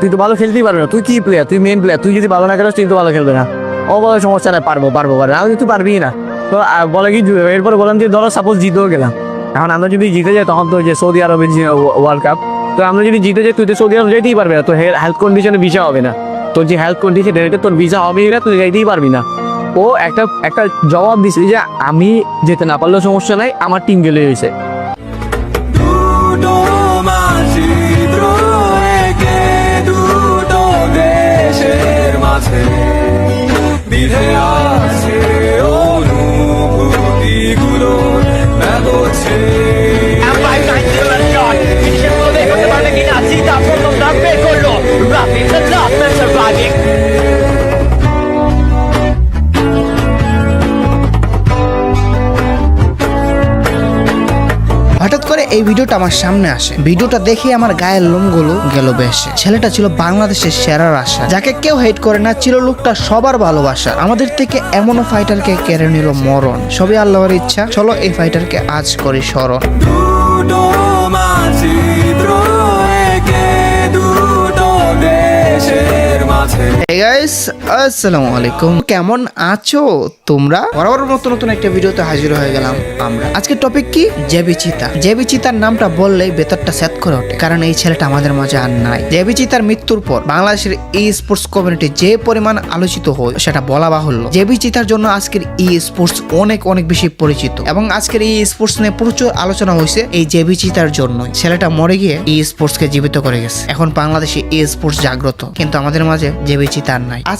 তুই তো ভালো খেলতেই পারবি না, তুই কি প্লেয়ার, তুই মেন প্লেয়ার, তুই যদি ভালো না খেলিস তুই তো ভালো খেলবে না। ও বলে সমস্যা নাই, পারবো আমি তুই পারবি না। তো বলে কি এরপরে বললাম যে ধরো সাপোজ জিতেও গেলাম, এখন আমরা যদি জিতে যাই তখন তো যে সৌদি আরবের যে ওয়ার্ল্ড কাপ, তো আমরা যদি জিতে যাই তুই তো সৌদি আরব যেতেই পারবি না, তো হেলথ কন্ডিশনে ভিসা হবে না, তোর যে হেলথ কন্ডিশন তোর ভিসা হবেই না, তুই যাইতেই পারবি না। ও একটা জবাব দিছে যে আমি যেতে না পারলেও সমস্যা নাই, আমার টিম গেলে হয়েছে। দুটো মানচিত্র এঁকে দুটো দেশের মাঝে বিধে আছে অনুভূতিগুলো ব্যবচ্ছে। হঠাৎ করে এই ভিডিওটা আমার সামনে আসে, ভিডিওটা দেখে আমার গায়ের লোমগুলো গেল বেশে। ছেলেটা ছিল বাংলাদেশের সেরা রাশা, যাকে কেউ হেট করে না, ছিল লোকটা সবার ভালোবাসা। আমাদের থেকে এমনও ফাইটারকে কেড়ে নিল মরণ। সবই আল্লাহর ইচ্ছা, চলো এই ফাইটারকে আজ করি স্মরণ। দুটো মানচিত্র এঁকে দুটো দেশের মাঝে। Hey guys, আসসালামু আলাইকুম। কেমন আছো তোমরা? বরাবর নতুন একটা ভিডিওতে হাজির হয়ে গেলাম আমরা। আজকের টপিক কি? জেবি চিতা। জেবি চিতার নামটা বললেই ভেতরটা সেট করে ওঠে, কারণ এই ছেলেটা আমাদের মাঝে আর নাই। জেবি চিতার মৃত্যুর পর বাংলাদেশের ই স্পোর্টস কমিউনিটি যে পরিমাণ আলোচিত হয় সেটা বলা বাহুল্য। জেবি চিতার জন্য আজকের ই স্পোর্টস অনেক বেশি পরিচিত, এবং আজকের ই স্পোর্টস নিয়ে প্রচুর আলোচনা হয়েছে এই জেবি চিতার জন্যই। ছেলেটা মরে গিয়ে ই স্পোর্টস কে জীবিত করে গেছে। এখন বাংলাদেশে ই স্পোর্টস জাগ্রত, কিন্তু আমাদের মাঝে জেবি চিতা আর নাই। আজ